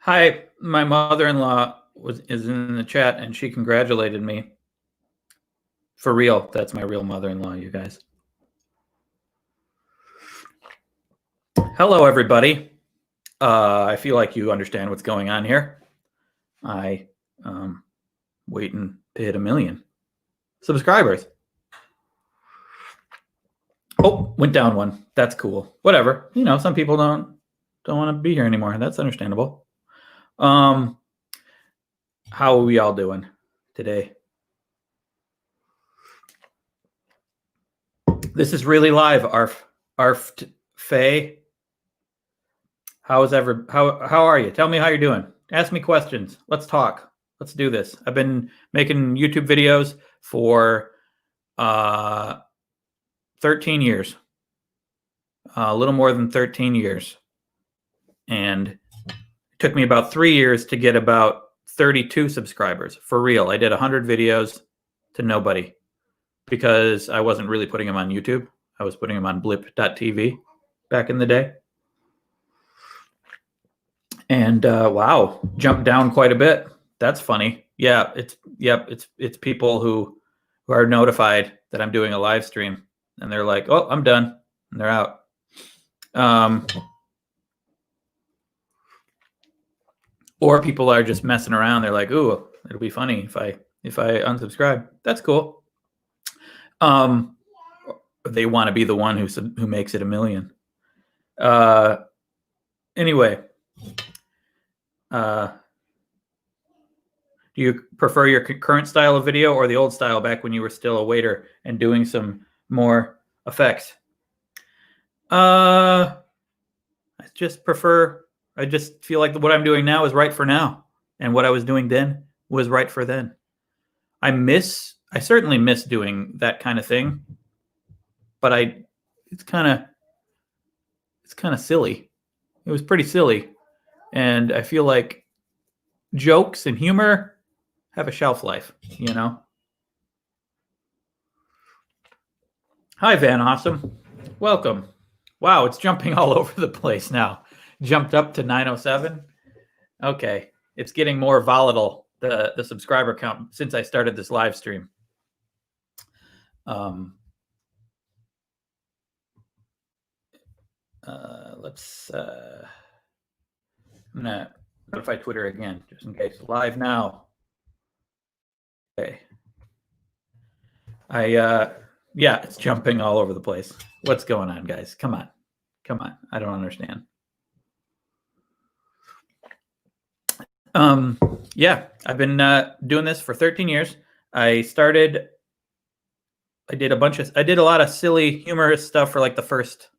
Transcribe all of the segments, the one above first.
Hi, my mother-in-law is in the chat and she congratulated me. For real, that's my real mother-in-law, you guys. Hello, everybody. I feel like you understand what's going on here. I waiting to hit 1 million subscribers. Oh, went down one. That's cool. Whatever. You know, some people don't want to be here anymore. That's understandable. How are we all doing today? This is really live. Arf Faye. How are you? Tell me how you're doing. Ask me questions. Let's talk. Let's do this. I've been making YouTube videos for 13 years. A little more than 13 years. And it took me about 3 years to get about 32 subscribers. For real. I did 100 videos to nobody because I wasn't really putting them on YouTube. I was putting them on blip.tv back in the day. And wow, jumped down quite a bit. That's funny. Yeah, it's people who are notified that I'm doing a live stream, and they're like, "Oh, I'm done," and they're out. Or people are just messing around. They're like, "Ooh, it'll be funny if I unsubscribe." That's cool. They want to be the one who makes it 1 million. Anyway. Do you prefer your current style of video or the old style back when you were still a waiter and doing some more effects? I just feel like what I'm doing now is right for now. And what I was doing then was right for then. I certainly miss doing that kind of thing. But it's kind of silly. It was pretty silly. And I feel like jokes and humor have a shelf life, you know? Hi, Van Awesome. Welcome. Wow, it's jumping all over the place now. Jumped up to 907. Okay, it's getting more volatile, the subscriber count, since I started this live stream. I'm gonna notify Twitter again, just in case. Live now. Okay. Yeah, it's jumping all over the place. What's going on, guys? Come on. I don't understand. Yeah, I've been doing this for 13 years. I did a lot of silly, humorous stuff for like the first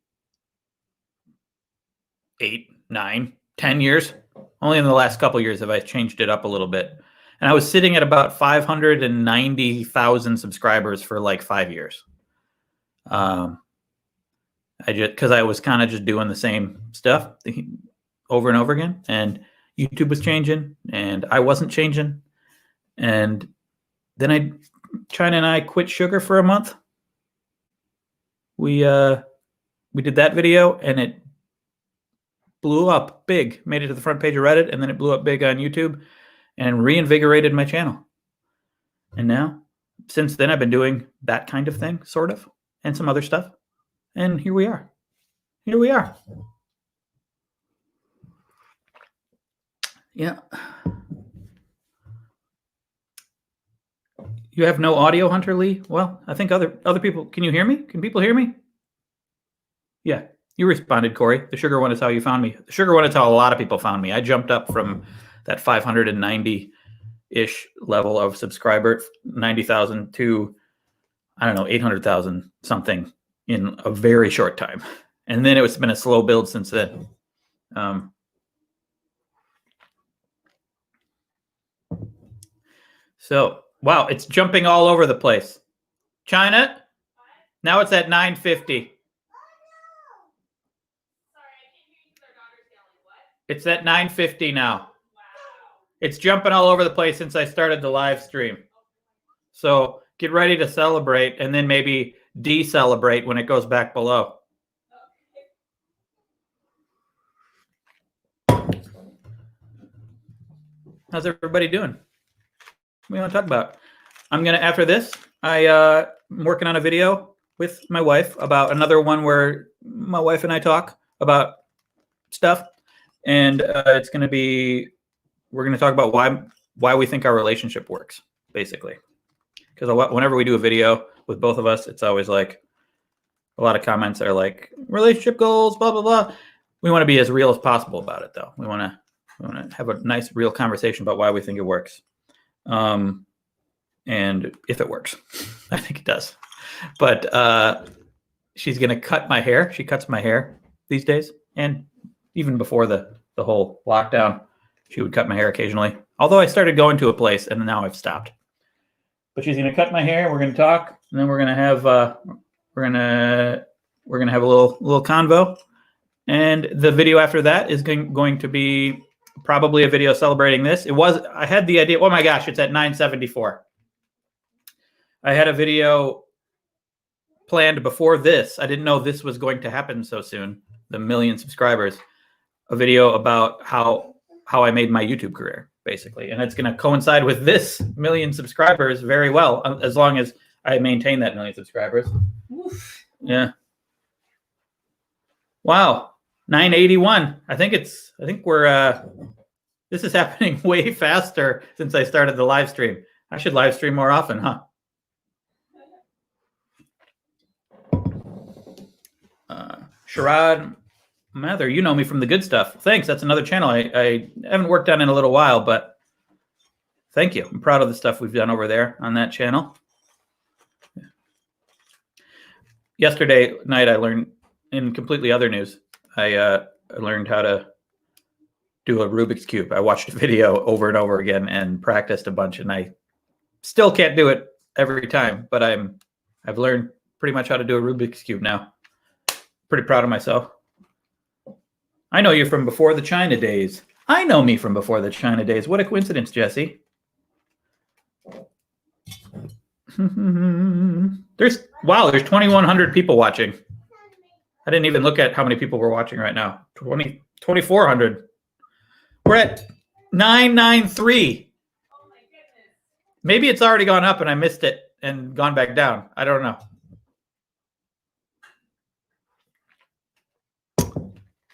8, 9, 10 years. Only in the last couple of years have I changed it up a little bit. And I was sitting at about 590,000 subscribers for like 5 years. Because I was kind of just doing the same stuff over and over again, and YouTube was changing, and I wasn't changing, and then China and I quit sugar for a month. We did that video, and it blew up big, made it to the front page of Reddit, and then it blew up big on YouTube, and reinvigorated my channel. And now, since then, I've been doing that kind of thing, sort of, and some other stuff. And here we are. Yeah. You have no audio, Hunter Lee? Well, I think other people, can you hear me? Can people hear me? Yeah, you responded, Corey. The sugar one is how you found me. The sugar one is how a lot of people found me. I jumped up from that 590-ish level of subscriber, 90,000 to, I don't know, 800,000 something in a very short time. And then it's been a slow build since then. So, wow, it's jumping all over the place. China, now it's at 950. It's at 950 now. It's jumping all over the place since I started the live stream. So get ready to celebrate and then maybe decelerate when it goes back below. How's everybody doing? What do you want to talk about? After this, I'm working on a video with my wife about another one where my wife and I talk about stuff. And we're going to talk about why we think our relationship works, basically. Because whenever we do a video with both of us, it's always like a lot of comments are like relationship goals, blah, blah, blah. We want to be as real as possible about it, though. We want to have a nice, real conversation about why we think it works. And if it works, I think it does. But she's going to cut my hair. She cuts my hair these days. And even before the whole lockdown, she would cut my hair occasionally. Although I started going to a place and now I've stopped. But she's going to cut my hair. We're going to talk, and then we're going to have a little convo. And the video after that is going to be probably a video celebrating this. I had the idea. Oh my gosh, it's at 9:74. I had a video planned before this. I didn't know this was going to happen so soon. The 1 million subscribers. A video about how I made my YouTube career, basically. And it's going to coincide with this 1 million subscribers very well, as long as I maintain that 1 million subscribers. Oof. Yeah. Wow. 981. I think this is happening way faster since I started the live stream. I should live stream more often, huh? Sharad Mather, you know me from the good stuff. Thanks. That's another channel I haven't worked on in a little while, but thank you. I'm proud of the stuff we've done over there on that channel. Yesterday night, I learned, in completely other news, I learned how to do a Rubik's Cube. I watched a video over and over again and practiced a bunch, and I still can't do it every time, but I've learned pretty much how to do a Rubik's Cube now. Pretty proud of myself. I know you from before the China days. I know me from before the China days. What a coincidence, Jesse. There's 2,100 people watching. I didn't even look at how many people were watching right now. 2,400. We're at 993. Oh my goodness. Maybe it's already gone up and I missed it and gone back down. I don't know.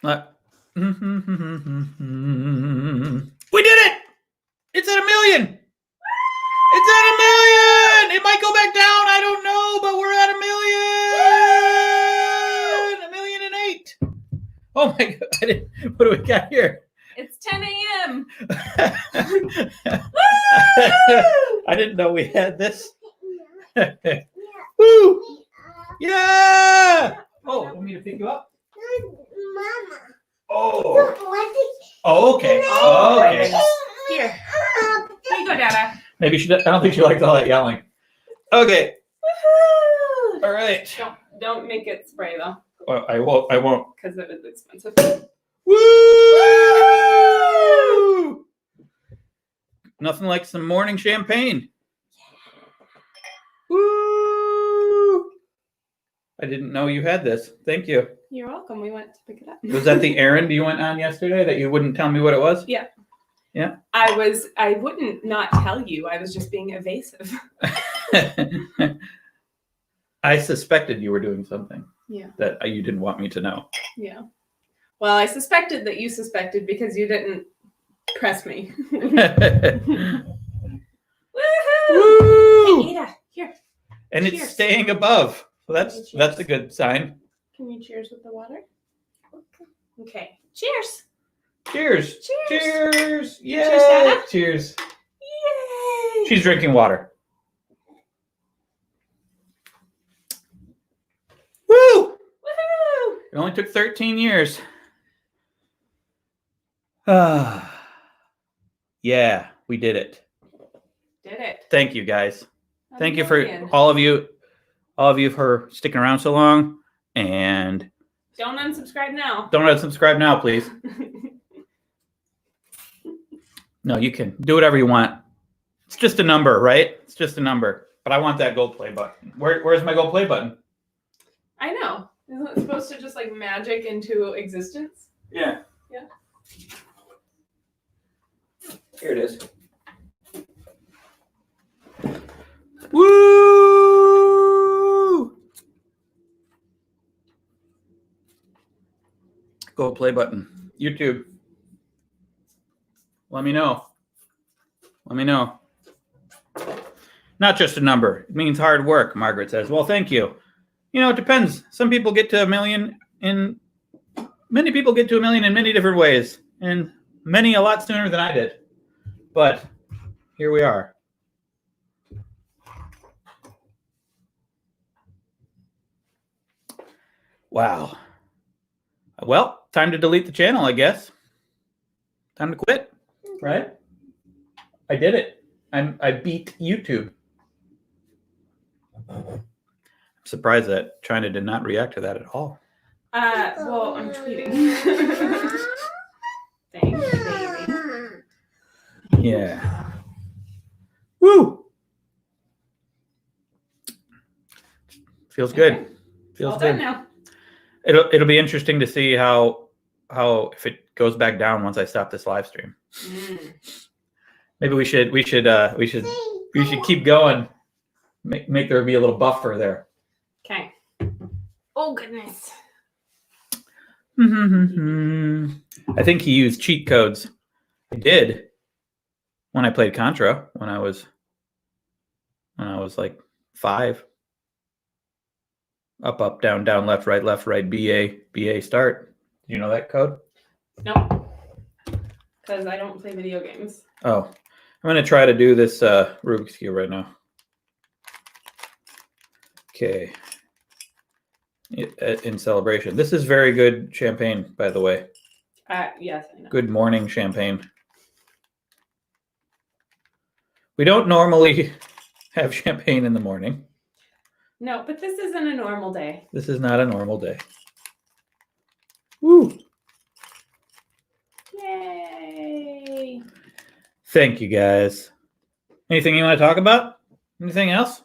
We did it! It's at 1 million! It's at 1 million! It might go back down. I don't know, but we're at 1 million! 1,000,008. Oh my God. What do we got here? It's 10 a.m. I didn't know we had this. Woo! Yeah! Oh, want me to pick you up? Mama. Oh. Oh, okay. Oh, okay. Here. Here you go, Dada. Maybe I don't think she likes all that yelling. Okay. Woohoo! All right. Don't make it spray though. Well, I won't. Because it is expensive. Woo! Nothing like some morning champagne. Woo! I didn't know you had this. Thank you. You're welcome. We went to pick it up. Was that the errand you went on yesterday that you wouldn't tell me what it was? Yeah. Yeah. I wouldn't not tell you. I was just being evasive. I suspected you were doing something. Yeah. That you didn't want me to know. Yeah. Well, I suspected that you suspected because you didn't press me. Woohoo! Woo! Hey, Ada, here. And Cheers. it's staying above. Well, Cheers. that's a good sign. Can you cheers with the water? Okay. Cheers. Cheers. Cheers. Cheers. Yeah. Cheers, Dada. Cheers. Yay! She's drinking water. Woo! Woohoo! It only took 13 years. Yeah, we did it. Did it. Thank you, guys. Thank you for 1 million. all of you for sticking around so long. And Don't unsubscribe now. don't unsubscribe now, please. No, you can do whatever you want. It's just a number, right? It's just a number. But I want that gold play button. Where's my gold play button? I know. Isn't it supposed to just like magic into existence? Yeah. Yeah. Here it is. Woo! Go play button. YouTube. Let me know. Let me know. Not just a number. It means hard work, Margaret says. Well, thank you. You know, it depends. Some people get to a million in many people get to a million in many different ways, and many a lot sooner than I did. But here we are. Wow. Well, time to delete the channel, I guess. Time to quit, right? I did it. I beat YouTube. I'm surprised that China did not react to that at all. Well, I'm tweeting. Thanks, baby. Yeah. Woo! Feels good. Okay. Feels All good. done now. It'll be interesting to see how if it goes back down once I stop this live stream. Maybe we should keep going. Make there be a little buffer there. Okay. Oh goodness. I think he used cheat codes. I did when I played Contra when I was like 5. Up, down, left, right, BA, start. Do you know that code? No. Because I don't play video games. Oh, I'm going to try to do this Rubik's Cube right now. Okay. In celebration. This is very good champagne, by the way. Yes, I know. Good morning champagne. We don't normally have champagne in the morning. No, but this isn't a normal day. This is not a normal day. Woo! Yay! Thank you, guys. Anything you want to talk about? Anything else?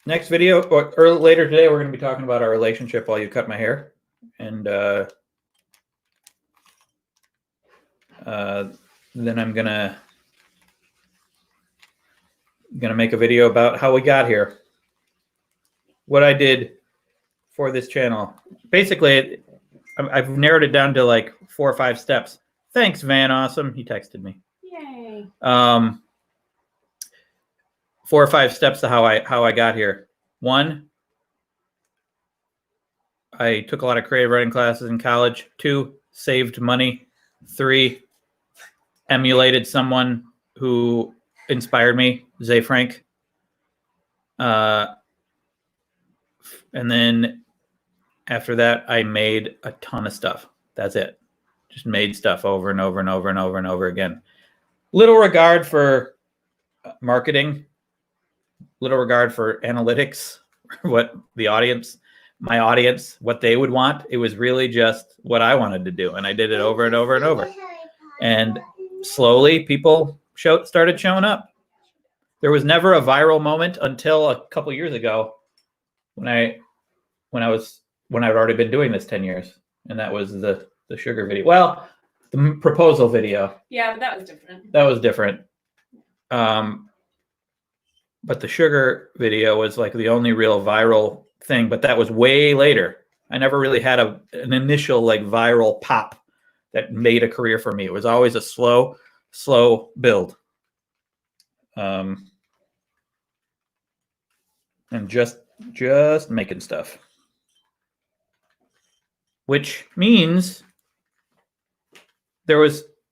Next video, or later today, we're going to be talking about our relationship while you cut my hair. And then I'm going to make a video about how we got here. What I did for this channel. Basically, I've narrowed it down to like 4 or 5 steps. Thanks, Van Awesome. He texted me. Yay. 4 or 5 steps to how I got here. 1, I took a lot of creative writing classes in college. 2, saved money. 3, emulated someone who inspired me, Zay Frank. And then after that, I made a ton of stuff. That's it. Just made stuff over and over and over and over and over again. Little regard for marketing, little regard for analytics, what the audience, my audience, what they would want. It was really just what I wanted to do. And I did it over and over and over. And slowly people started showing up. There was never a viral moment until a couple years ago when I'd already been doing this 10 years. And that was the sugar video. Well, the proposal video. Yeah, but that was different. That was different. But the sugar video was like the only real viral thing, but that was way later. I never really had an initial like viral pop that made a career for me. It was always a slow build. And just making stuff. Which means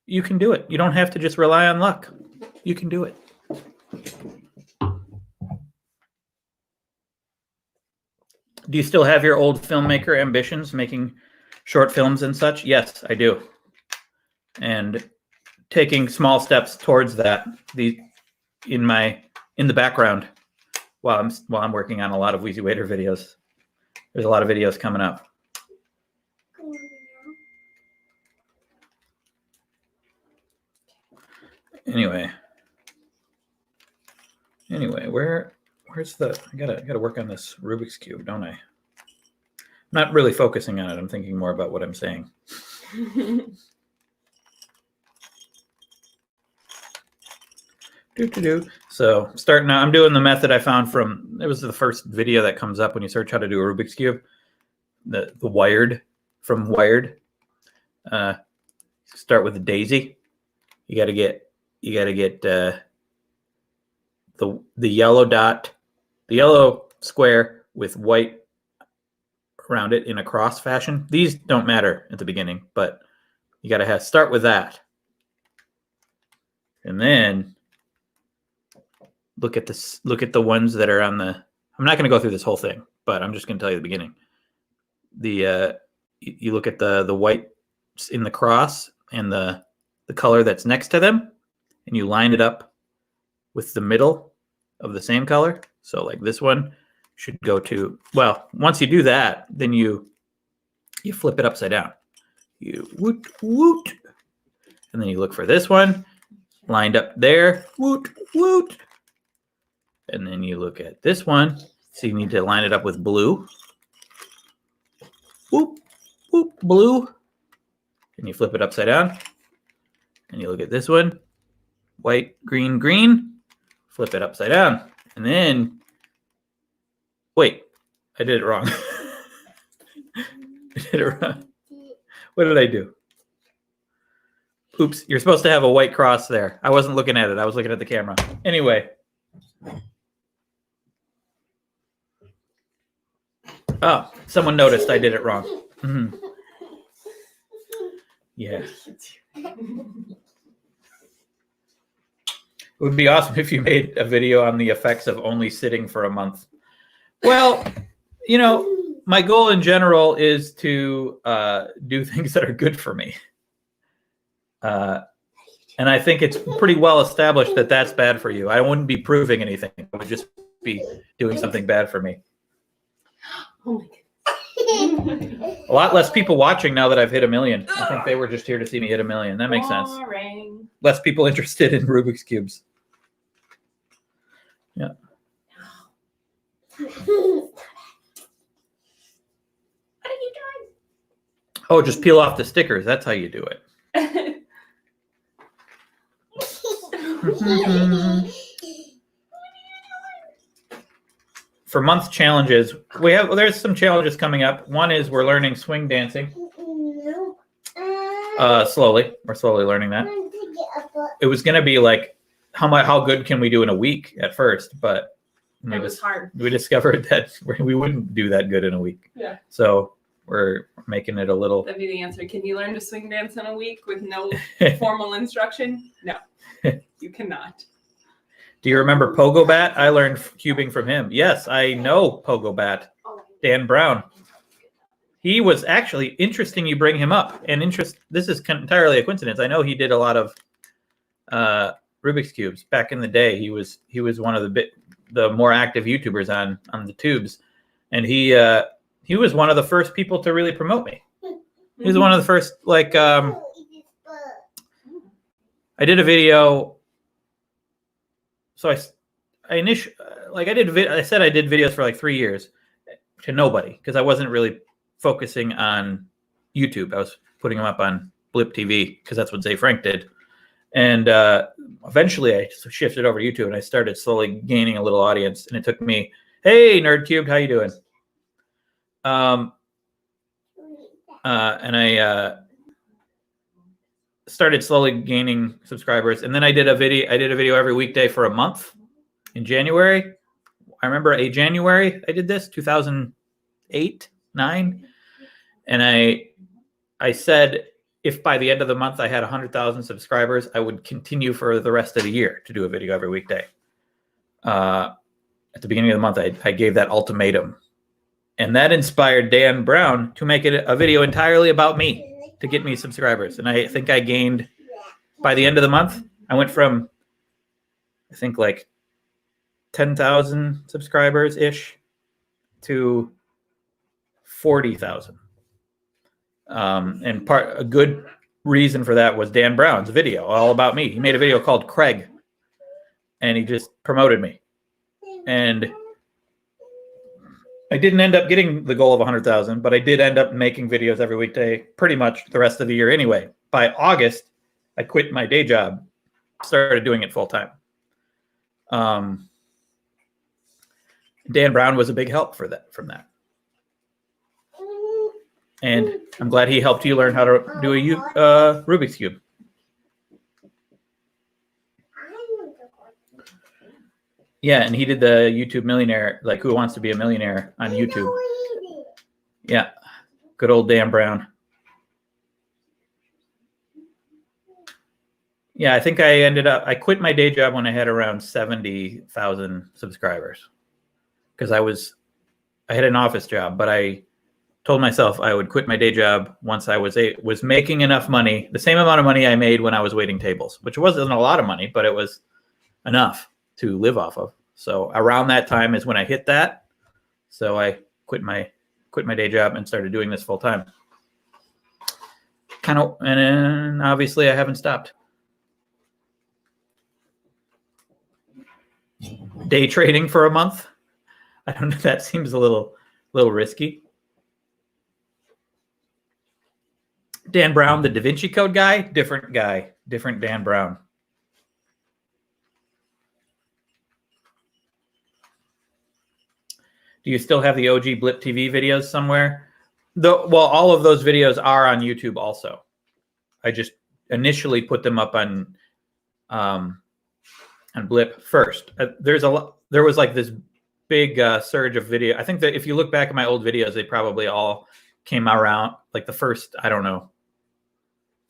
you can do it. You don't have to just rely on luck. You can do it. Do you still have your old filmmaker ambitions, making short films and such? Yes, I do. And taking small steps towards that in the background while I'm working on a lot of Wheezy Waiter videos. There's a lot of videos coming up. Anyway, where's the? I gotta work on this Rubik's Cube, don't I? I'm not really focusing on it. I'm thinking more about what I'm saying. So starting out, I'm doing the method I found from, it was the first video that comes up when you search how to do a Rubik's Cube. The Wired, from Wired. Start with the daisy. You got to get the yellow dot, the yellow square with white around it in a cross fashion. These don't matter at the beginning, but you got to start with that. And then look at this. Look at the ones that are on the. I'm not going to go through this whole thing, but I'm just going to tell you the beginning. You look at the white in the cross and the color that's next to them, and you line it up with the middle of the same color. So like this one should go to, well, once you do that, then you flip it upside down. You woot woot, and then you look for this one lined up there, woot woot, and then you look at this one. So you need to line it up with blue, whoop whoop, blue, and you flip it upside down, and you look at this one, white, green, green, flip it upside down, and then wait, I did it wrong. I did it wrong. What did I do? Oops, you're supposed to have a white cross there. I wasn't looking at it. I was looking at the camera. Anyway. Oh, someone noticed I did it wrong. Mm-hmm. Yeah. It would be awesome if you made a video on the effects of only sitting for a month. Well, you know, my goal in general is to do things that are good for me. And I think it's pretty well established that that's bad for you. I wouldn't be proving anything. I would just be doing something bad for me. Oh my goodness. A lot less people watching now that I've hit 1 million. I think they were just here to see me hit 1 million. That makes sense. Boring. Less Less people interested in Rubik's Cubes. Yeah. What are you doing? Oh, just peel off the stickers. That's how you do it. For month challenges, there's some challenges coming up. One is we're learning swing dancing. Slowly. We're slowly learning that. It was going to be like how good can we do in a week at first, but it was hard. We discovered that we wouldn't do that good in a week. Yeah. So we're making it a little. That'd be the answer. Can you learn to swing dance in a week with no formal instruction? No, you cannot. Do you remember Pogo Bat? I learned cubing from him. Yes, I know Pogo Bat. Dan Brown. He was actually interesting. You bring him up, and this is entirely a coincidence. I know he did a lot of Rubik's cubes back in the day. He was one of the more active YouTubers on the tubes, and he was one of the first people to really promote me. He was one of the first, like, I did a video. So I said I did videos for like 3 years to nobody because I wasn't really focusing on YouTube. I was putting them up on Blip TV because that's what Zay Frank did. And eventually I shifted over to YouTube and I started slowly gaining a little audience. And it took me, hey, Nerd Cubed, how you doing? And I started slowly gaining subscribers. And then I did a video every weekday for a month in January. I remember January I did this, 2008, 9. And I said, if by the end of the month I had 100,000 subscribers, I would continue for the rest of the year to do a video every weekday. At the beginning of the month, I gave that ultimatum. And that inspired Dan Brown to make it a video entirely about me to get me subscribers. And I think I gained, by the end of the month, I went from, I think, like 10,000 subscribers-ish to 40,000. And a good reason for that was Dan Brown's video, all about me. He made a video called Craig, and he just promoted me. And I didn't end up getting the goal of 100,000, but I did end up making videos every weekday pretty much the rest of the year anyway. By August, I quit my day job, started doing it full time. Dan Brown was a big help from that. And I'm glad he helped you learn how to do a Rubik's Cube. Yeah, and he did the YouTube Millionaire, like Who Wants to Be a Millionaire on YouTube. Yeah, good old Dan Brown. Yeah, I think I quit my day job when I had around 70,000 subscribers because I had an office job, but I told myself I would quit my day job once I was making enough money, the same amount of money I made when I was waiting tables, which wasn't a lot of money, but it was enough to live off of. So around that time is when I hit that. So I quit my day job and started doing this full time. And then obviously I haven't stopped. Day trading for a month. I don't know. That seems a little risky. Dan Brown, the Da Vinci Code guy, different Dan Brown. Do you still have the OG Blip TV videos somewhere? Well, all of those videos are on YouTube also. I just initially put them up on Blip first. There was like this big surge of video. I think that if you look back at my old videos, they probably all came around, like the first, I don't know,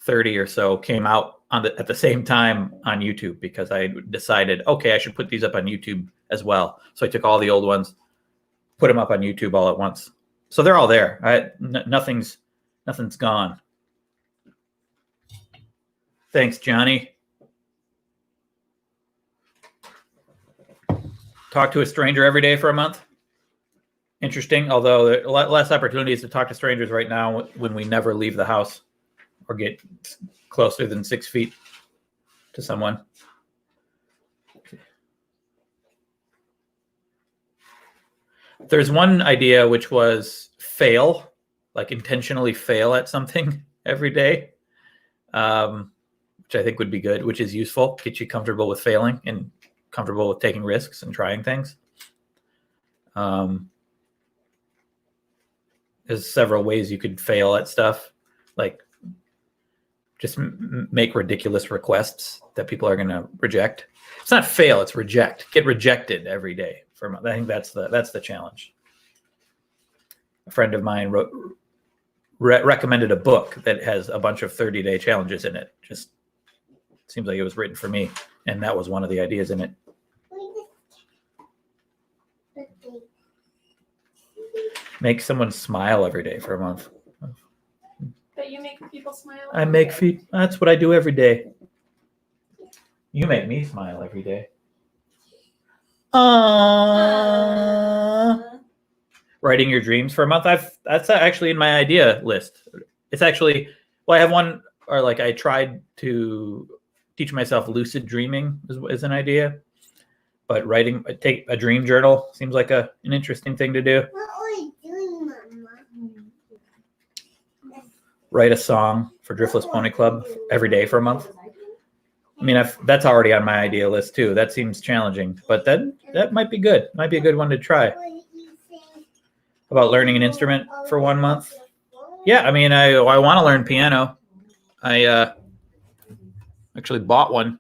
30 or so came out at the same time on YouTube because I decided, okay, I should put these up on YouTube as well. So I took all the old ones, put them up on YouTube all at once. So they're all there. Nothing's gone. Thanks, Johnny. Talk to a stranger every day for a month. Interesting, although there are a lot less opportunities to talk to strangers right now when we never leave the house or get closer than 6 feet to someone. There's one idea which was fail, like intentionally fail at something every day, which I think would be good, which is useful, get you comfortable with failing and comfortable with taking risks and trying things. There's several ways you could fail at stuff, like just make ridiculous requests that people are going to reject. It's not fail, it's reject. Get rejected every day. I think that's the challenge. A friend of mine recommended a book that has a bunch of 30-day challenges in it. Just seems like it was written for me, and that was one of the ideas in it. Make someone smile every day for a month. But you make people smile. I make feet. That's what I do every day. You make me smile every day. Writing your dreams for a month. That's actually in my idea list. It's actually, well, I have one, or like I tried to teach myself lucid dreaming is an idea, but take a dream journal seems like an interesting thing to do. What are you doing, Mama? Write a song for Driftless Pony Club every day for a month. I mean, that's already on my idea list too. That seems challenging, but that might be good. Might be a good one to try. About learning an instrument for 1 month. Yeah, I mean, I want to learn piano. I actually bought one.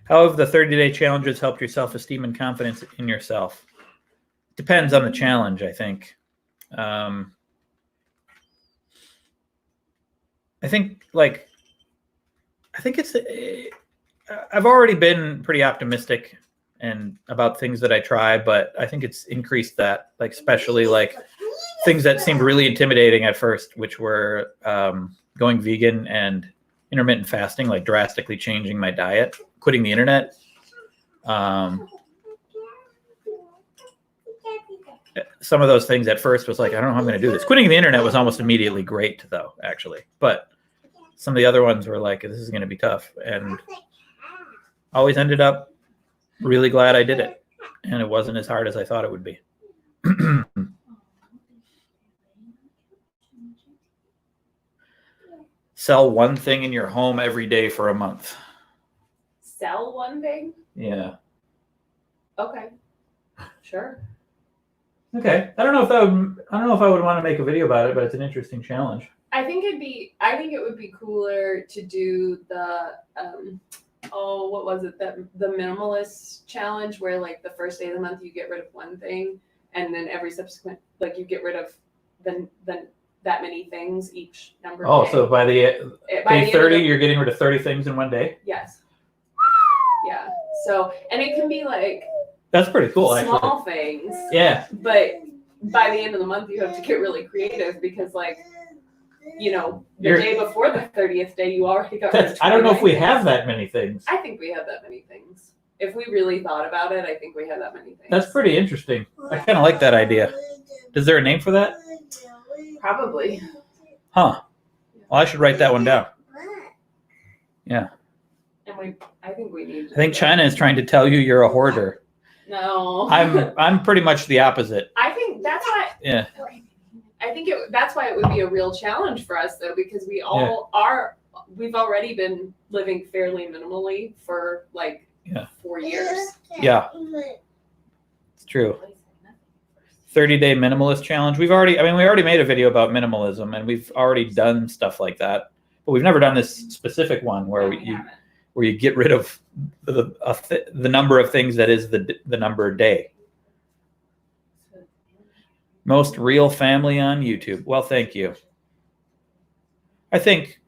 How have the 30-day challenges helped your self-esteem and confidence in yourself? Depends on the challenge, I think. I think I've already been pretty optimistic and about things that I try, but I think it's increased that, like especially like things that seemed really intimidating at first, which were going vegan and intermittent fasting, like drastically changing my diet, quitting the internet. Some of those things at first was like, I don't know how I'm going to do this. Quitting the internet was almost immediately great though, actually. But some of the other ones were like, this is going to be tough. And always ended up really glad I did it. And it wasn't as hard as I thought it would be. Sell one thing in your home every day for a month. Sell one thing? Yeah. Okay. Sure. Okay. I don't know if I would want to make a video about it, but it's an interesting challenge. I think it would be cooler to do the what was it? The minimalist challenge where like the first day of the month you get rid of one thing and then every subsequent like you get rid of then that many things each number of days. So by the day 30 you're getting rid of 30 things in one day? Yes. Yeah. So and it can be like that's pretty cool small actually. Things. Yeah. But by the end of the month you have to get really creative because like the day before the 30th day, you already got. I don't know if we have that many things. I think we have that many things. If we really thought about it, I think we have that many things. That's pretty interesting. I kind of like that idea. Is there a name for that? Probably. Huh. Well, I should write that one down. Yeah. And I think we need. I think China is trying to tell you you're a hoarder. No. I'm pretty much the opposite. I think that's why. Yeah. I think that's why it would be a real challenge for us, though, because we all are. We've already been living fairly minimally for like 4 years. Yeah, it's true. 30-day minimalist challenge. We already made a video about minimalism, and we've already done stuff like that, but we've never done this specific one where you get rid of the number of things that is the number day. Most real family on YouTube. Well, thank you. I think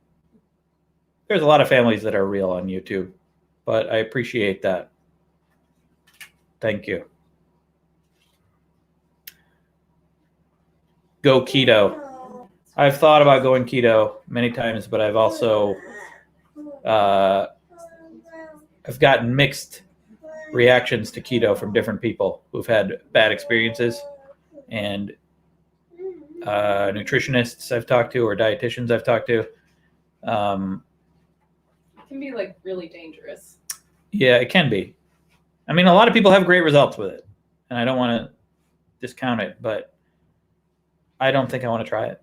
there's a lot of families that are real on YouTube, but I appreciate that. Thank you. Go keto. I've thought about going keto many times, but I've also I've gotten mixed reactions to keto from different people who've had bad experiences. And nutritionists I've talked to or dietitians I've talked to. It can be like really dangerous. Yeah, it can be. I mean, a lot of people have great results with it, and I don't want to discount it, but I don't think I want to try it.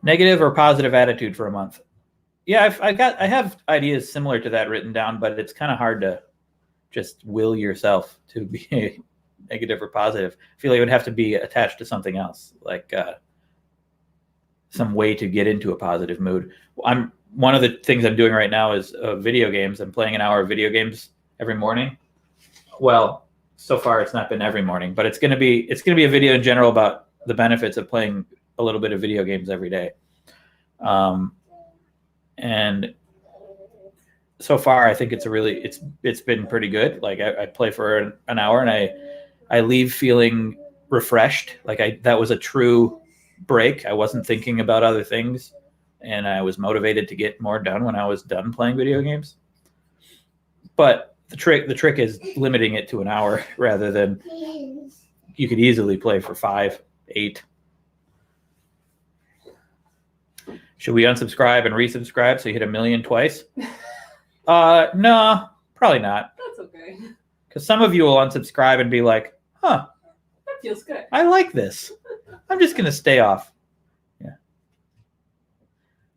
Negative or positive attitude for a month. Yeah, I have ideas similar to that written down, but it's kind of hard to just will yourself to be negative or positive. I feel like it would have to be attached to something else, like some way to get into a positive mood. One of the things I'm doing right now is video games. I'm playing an hour of video games every morning. Well, so far it's not been every morning, but it's gonna be a video in general about the benefits of playing a little bit of video games every day. And so far, I think it's been pretty good. Like I play for an hour and I leave feeling refreshed. Like that was a true break. I wasn't thinking about other things, and I was motivated to get more done when I was done playing video games. But the trick is limiting it to an hour rather than you could easily play for 5, 8. Should we unsubscribe and resubscribe so you hit 1 million twice? No, probably not. That's okay. Because some of you will unsubscribe and be like, huh, That feels good. I like this. I'm just going to stay off. Yeah.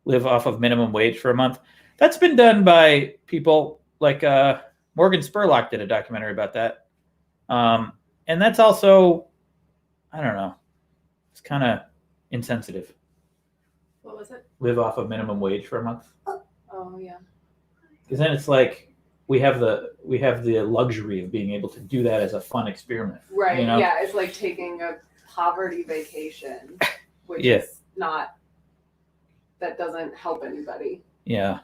Live off of minimum wage for a month. That's been done by people like Morgan Spurlock did a documentary about that. And that's also, I don't know, it's kind of insensitive. What was it? Live off of minimum wage for a month. Oh, yeah. Because then it's like we have the luxury of being able to do that as a fun experiment. Right. You know? Yeah. It's like taking a poverty vacation, which Yeah. is not, that doesn't help anybody. Yeah.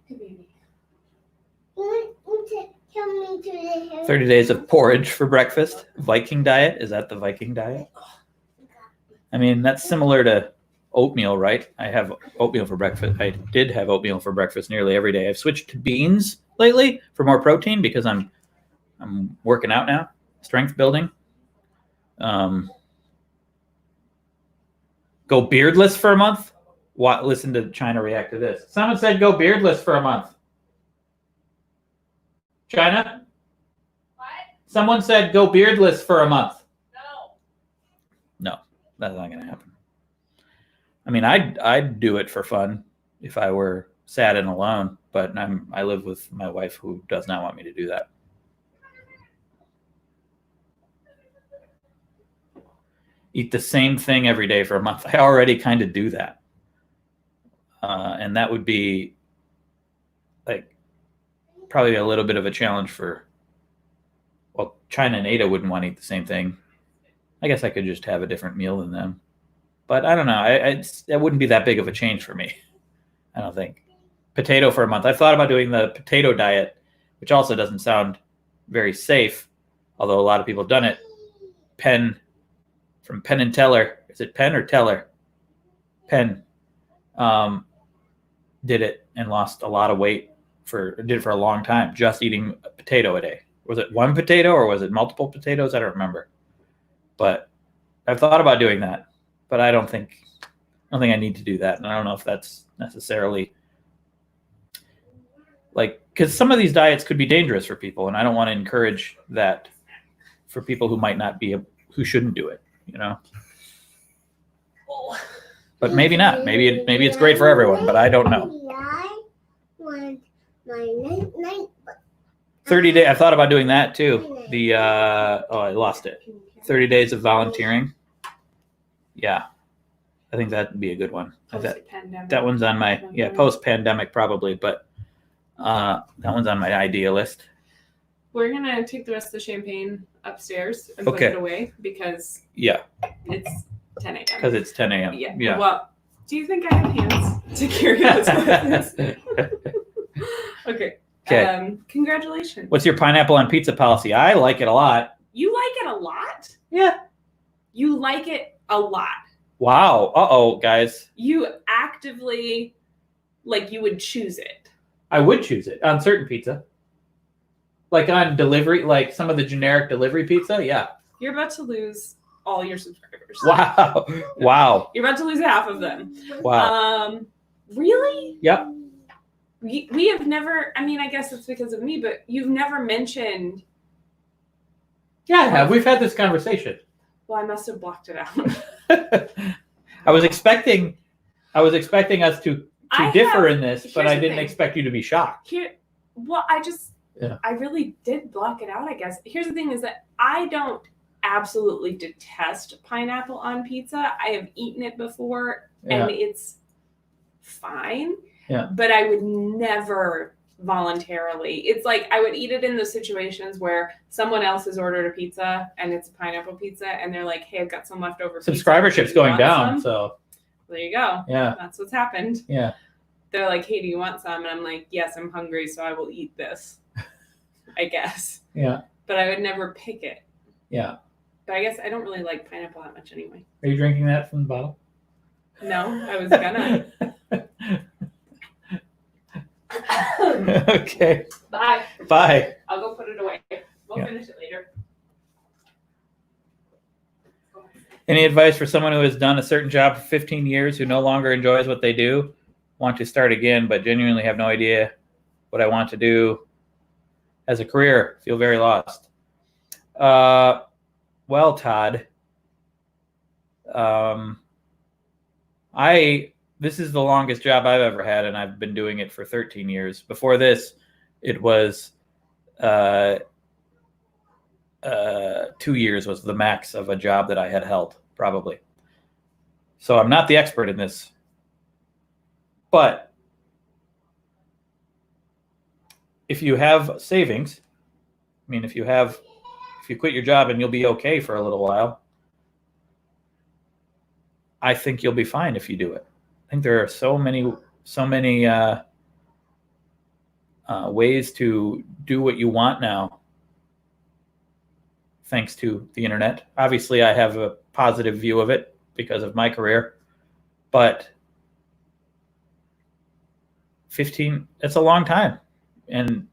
Hey, baby. You want to tell me to the hair? 30 days of porridge for breakfast. Viking diet. Is that the Viking diet? I mean, that's similar to oatmeal, right? I have oatmeal for breakfast. I did have oatmeal for breakfast nearly every day. I've switched to beans lately for more protein because I'm working out now, strength building. Go beardless for a month. Listen to China react to this. Someone said go beardless for a month. China? What? Someone said go beardless for a month. No. No, that's not going to happen. I mean, I'd do it for fun if I were sad and alone, but I live with my wife who does not want me to do that. Eat the same thing every day for a month. I already kind of do that. And that would be like probably a little bit of a challenge for, well, China and Ada wouldn't want to eat the same thing. I guess I could just have a different meal than them. But I don't know. That wouldn't be that big of a change for me. I don't think. Potato for a month. I've thought about doing the potato diet, which also doesn't sound very safe, although a lot of people have done it. From Penn and Teller. Is it Penn or Teller? Penn did it and lost a lot of weight did it for a long time, just eating a potato a day. Was it one potato or was it multiple potatoes? I don't remember. But I've thought about doing that, but I don't think I need to do that. And I don't know if that's necessarily because some of these diets could be dangerous for people, and I don't want to encourage that for people who might not be, who shouldn't do it, But maybe not. Maybe it's great for everyone, but I don't know. 30 days. I thought about doing that too. I lost it. 30 days of volunteering. Yeah, I think that'd be a good one. That one's on my post-pandemic probably, but that one's on my idea list. We're gonna take the rest of the champagne upstairs and put it away because it's 10 a.m. Because it's 10 a.m. Yeah. Well, do you think I have hands to carry those weapons? Okay. Congratulations. What's your pineapple on pizza policy? I like it a lot. You like it a lot? Yeah. You like it a lot. Wow. Uh-oh, guys. You actively, you would choose it. I would choose it on certain pizza. Like on delivery, like some of the generic delivery pizza, yeah. You're about to lose all your subscribers. Wow. Wow. You're about to lose half of them. Wow. Really? Yep. We have never, I guess it's because of me, but you've never mentioned. Yeah, I have. We've had this conversation. Well, I must have blocked it out. I was expecting us to differ in this, but I didn't expect you to be shocked. I really did block it out, I guess. Here's the thing is that I don't absolutely detest pineapple on pizza. I have eaten it before and it's fine. Yeah. But I would never voluntarily. It's like I would eat it in those situations where someone else has ordered a pizza and it's a pineapple pizza and they're like, hey, I've got some leftover pizza. Subscribership's going down, so there you go. Yeah. That's what's happened. Yeah. They're like, hey, do you want some? And I'm like, yes, I'm hungry, so I will eat this. I guess. Yeah. But I would never pick it. Yeah. But I guess I don't really like pineapple that much anyway. Are you drinking that from the bottle? No, I was gonna. Okay. Bye. Bye. I'll go put it away. We'll finish it later. Any advice for someone who has done a certain job for 15 years who no longer enjoys what they do, want to start again, but genuinely have no idea what I want to do as a career, feel very lost? Well, Todd, this is the longest job I've ever had, and I've been doing it for 13 years. Before this, it was 2 years was the max of a job that I had held, probably. So I'm not the expert in this. But if you have savings, if you quit your job and you'll be okay for a little while, I think you'll be fine if you do it. I think there are so many ways to do what you want now, thanks to the internet. Obviously, I have a positive view of it because of my career, but 15, it's a long time. And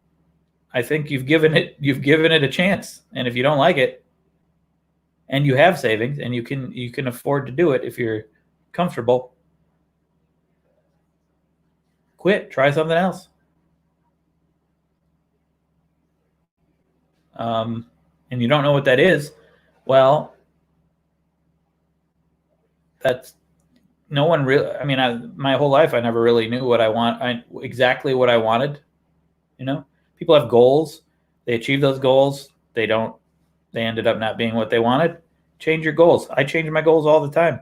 I think you've given it a chance. And if you don't like it and you have savings and you can afford to do it, if you're comfortable, quit, try something else. And you don't know what that is. Well, that's no one really. I mean, my whole life I never really knew what I want. Exactly what I wanted. You know, people have goals. They achieve those goals. They don't. They ended up not being what they wanted. Change your goals. I change my goals all the time.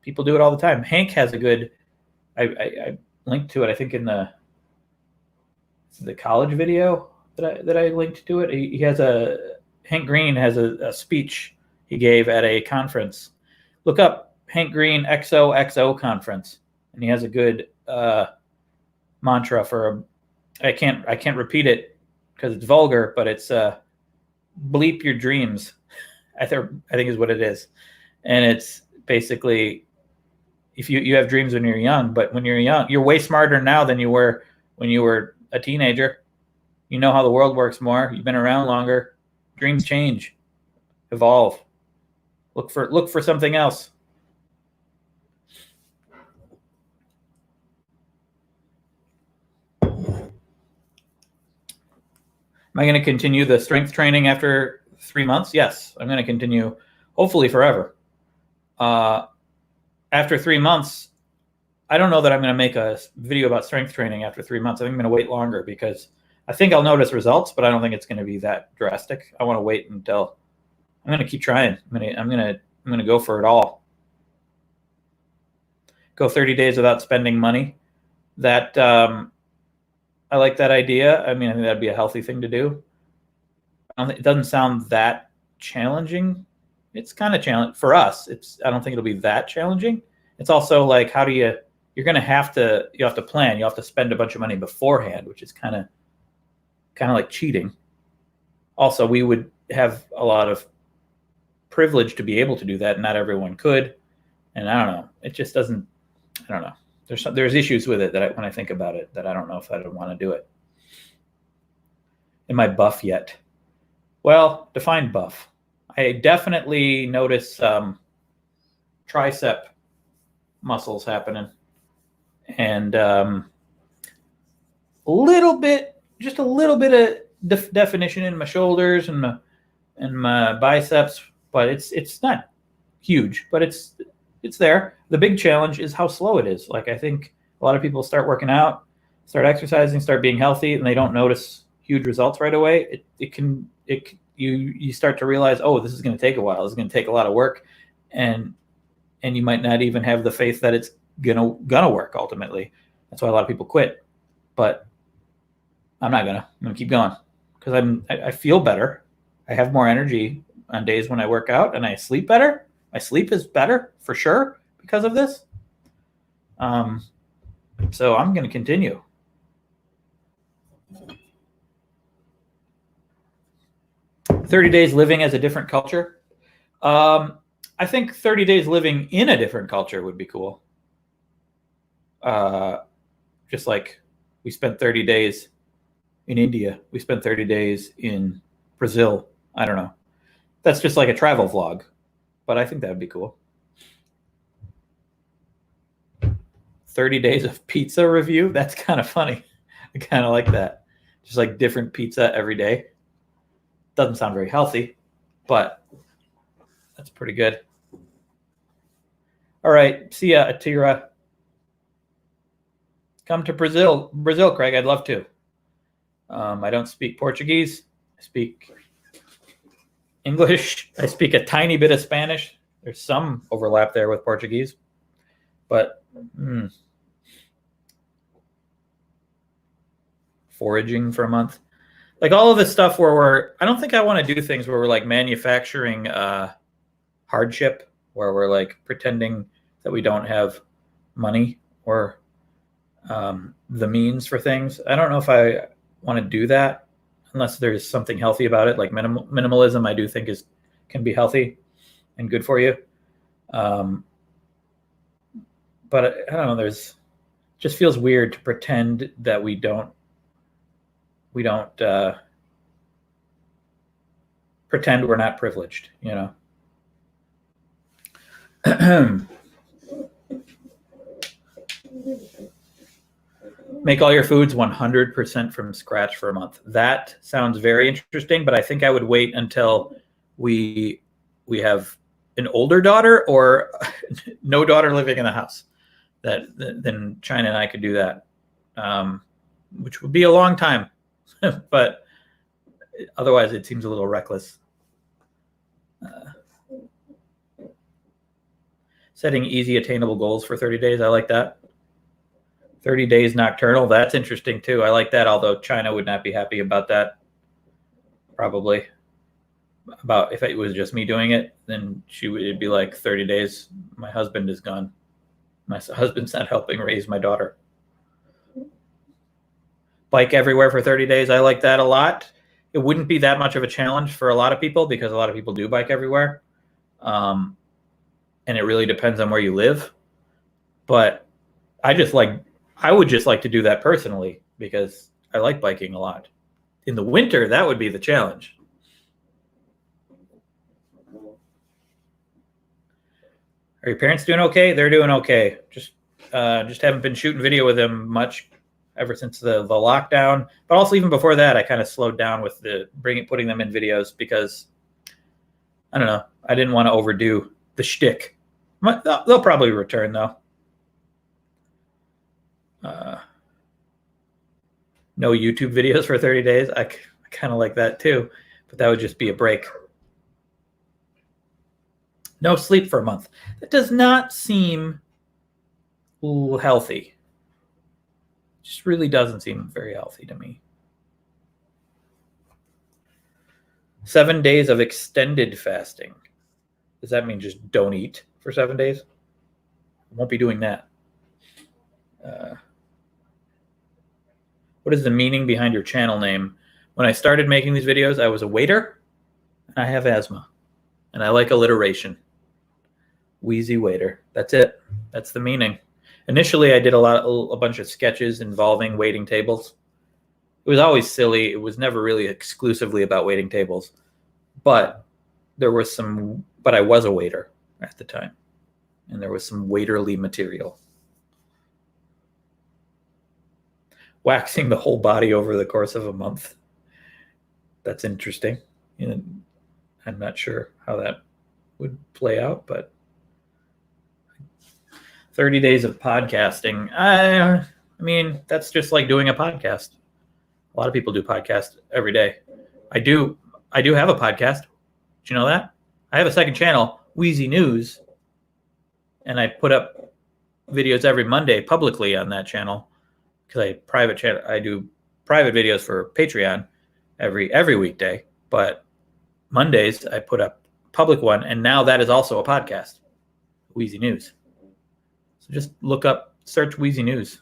People do it all the time. Hank has a good. I linked to it. I think in the college video that I linked to it. He has Hank Green has a speech he gave at a conference. Look up Hank Green XOXO conference, and he has a good mantra for. I can't repeat it because it's vulgar, but it's bleep your dreams. I think is what it is, and it's basically if you have dreams when you're young, but when you're young, you're way smarter now than you were when you were a teenager. You know how the world works more. You've been around longer. Dreams change, evolve. Look for something else. Am I going to continue the strength training after 3 months? Yes, I'm going to continue, hopefully forever. After 3 months, I don't know that I'm going to make a video about strength training after 3 months. I think I'm going to wait longer because I think I'll notice results, but I don't think it's going to be that drastic. I want to wait until I'm going to keep trying. I'm going to go for it all. Go 30 days without spending money. That I like that idea. I mean, I think that'd be a healthy thing to do. It doesn't sound that challenging. It's kind of challenging for us. I don't think it'll be that challenging. It's also like, how do you're going to have to plan. You have to spend a bunch of money beforehand, which is kind of like cheating. Also, we would have a lot of privilege to be able to do that. Not everyone could. And I don't know. It just doesn't, I don't know. There's issues with it that when I think about it, that I don't know if I'd want to do it. Am I buff yet? Well, define buff. I definitely notice tricep muscles happening, and just a little bit of definition in my shoulders and my biceps, but it's not huge, but it's there. The big challenge is how slow it is. Like, I think a lot of people start working out, start exercising, start being healthy, and they don't notice huge results right away. You start to realize, oh, this is going to take a while. This is going to take a lot of work, and you might not even have the faith that it's gonna work ultimately. That's why a lot of people quit. But I'm gonna keep going because I feel better. I have more energy on days when I work out, and I sleep better. My sleep is better for sure because of this. So I'm going to continue. "30 days living as a different culture." I think 30 days living in a different culture would be cool. Just like we spent 30 days in India. We spent 30 days in Brazil. I don't know. That's just like a travel vlog. But I think that would be cool. 30 days of pizza review. That's kind of funny. I kind of like that. Just like different pizza every day. Doesn't sound very healthy, but that's pretty good. All right. See ya, Atira. Come to Brazil, Craig. I'd love to. I don't speak Portuguese. I speak English. I speak a tiny bit of Spanish. There's some overlap there with Portuguese, but foraging for a month, like all of this stuff where I don't think I want to do things where we're like manufacturing hardship, where we're like pretending that we don't have money or the means for things. I don't know if I want to do that unless there's something healthy about it. Like minimalism, I do think can be healthy and good for you. But I don't know. Just feels weird to pretend that we don't pretend we're not privileged, you know. Make all your foods 100% from scratch for a month. That sounds very interesting, but I think I would wait until we have an older daughter or no daughter living in the house, then China and I could do that, which would be a long time, but otherwise it seems a little reckless. Setting easy attainable goals for 30 days. I like that. 30 days nocturnal. That's interesting too. I like that, although China would not be happy about that. Probably. About if it was just me doing it, then it'd be like 30 days. My husband is gone. My husband's not helping raise my daughter. Bike everywhere for 30 days. I like that a lot. It wouldn't be that much of a challenge for a lot of people because a lot of people do bike everywhere. And it really depends on where you live. But I would just like to do that personally because I like biking a lot. In the winter, that would be the challenge. Are your parents doing okay? They're doing okay. Just haven't been shooting video with them much ever since the lockdown. But also even before that, I kind of slowed down with putting them in videos because I don't know. I didn't want to overdo the shtick. They'll probably return though. No YouTube videos for 30 days. I kind of like that too, but that would just be a break. No sleep for a month. That does not seem healthy. Just really doesn't seem very healthy to me. 7 days of extended fasting. Does that mean just don't eat for 7 days? Won't be doing that. What is the meaning behind your channel name? When I started making these videos, I was a waiter, and I have asthma, and I like alliteration. Wheezy waiter. That's it. That's the meaning. Initially, I did a bunch of sketches involving waiting tables. It was always silly. It was never really exclusively about waiting tables, but I was a waiter at the time, and there was some waiterly material. Waxing the whole body over the course of a month. That's interesting. And I'm not sure how that would play out, but 30 days of podcasting. I mean, that's just like doing a podcast. A lot of people do podcasts every day. I do have a podcast. Did you know that? I have a second channel, Wheezy News, and I put up videos every Monday publicly on that channel because I do private videos for Patreon every weekday, but Mondays I put up public one, and now that is also a podcast, Wheezy News. So just search Wheezy News.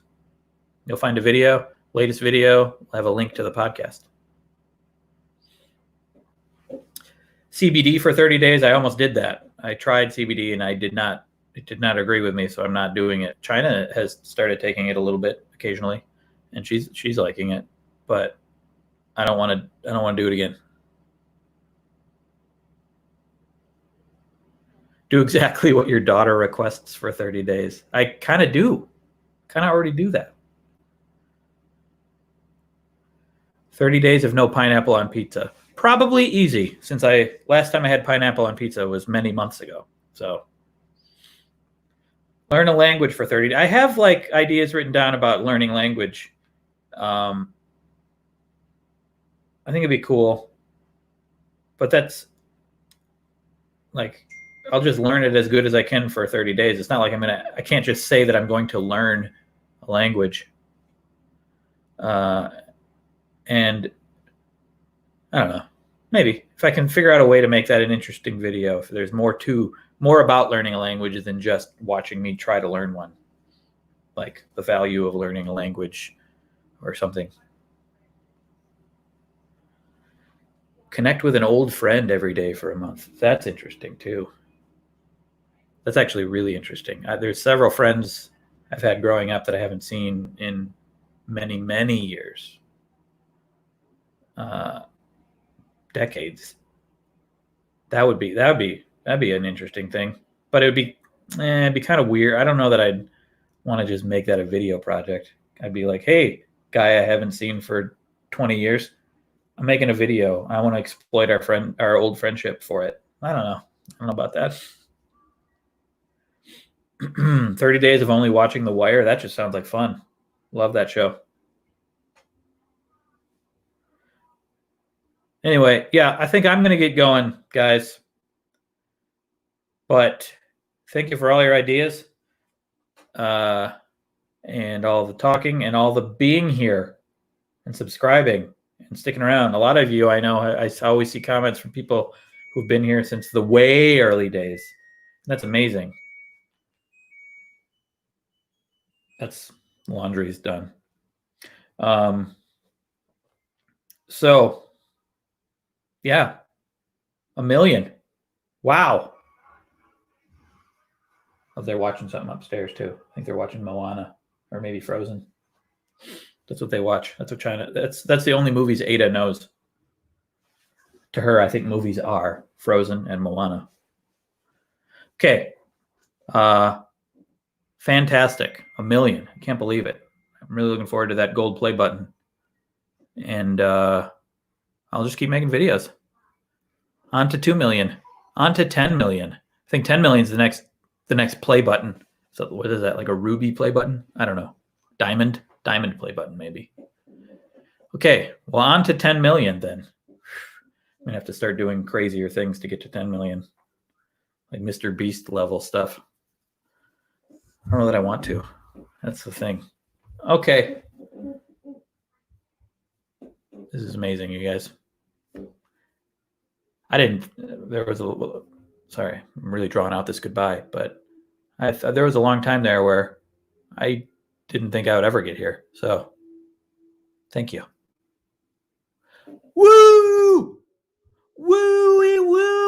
You'll find a video, latest video. I'll have a link to the podcast. CBD for 30 days. I almost did that. I tried CBD and it did not agree with me, so I'm not doing it. China has started taking it a little bit occasionally, and she's liking it, but I don't want to do it again. Do exactly what your daughter requests for 30 days. I kind of already do that. 30 days of no pineapple on pizza. Probably easy, since last time I had pineapple on pizza was many months ago. So learn a language for 30 days. I have ideas written down about learning language. I think it'd be cool, but that's I'll just learn it as good as I can for 30 days. It's not like I can't just say that I'm going to learn a language. And I don't know, maybe if I can figure out a way to make that an interesting video, if there's more about learning a language than just watching me try to learn one, like the value of learning a language or something. Connect with an old friend every day for a month. That's interesting too. That's actually really interesting. There's several friends I've had growing up that I haven't seen in many, many years. Decades. That'd be an interesting thing, but it'd be kind of weird. I don't know that I'd want to just make that a video project. I'd be like, hey, guy I haven't seen for 20 years, I'm making a video. I want to exploit our old friendship for it. I don't know about that. 30 Days of Only Watching The Wire. That just sounds like fun. Love that show. Anyway, yeah, I think I'm going to get going, guys. But thank you for all your ideas and all the talking and all the being here and subscribing and sticking around. A lot of you, I know, I always see comments from people who've been here since the way early days. That's amazing. That's laundry's done. So, yeah, 1 million. Wow. Oh, they're watching something upstairs too. I think they're watching Moana or maybe Frozen. That's what they watch. That's what China. That's the only movies Ada knows. To her, I think movies are Frozen and Moana. Okay. Fantastic. 1 million. I can't believe it. I'm really looking forward to that gold play button. And I'll just keep making videos. On to 2 million. On to 10 million. I think 10 million is the next play button. So what is that? Like a ruby play button? I don't know. Diamond play button maybe. Okay. Well, on to 10 million then. I'm going to have to start doing crazier things to get to 10 million. Like Mr. Beast level stuff. I don't know that I want to. That's the thing. Okay. This is amazing, you guys. Sorry, I'm really drawing out this goodbye, but there was a long time there where I didn't think I would ever get here. So thank you. Woo! Woo! Woo!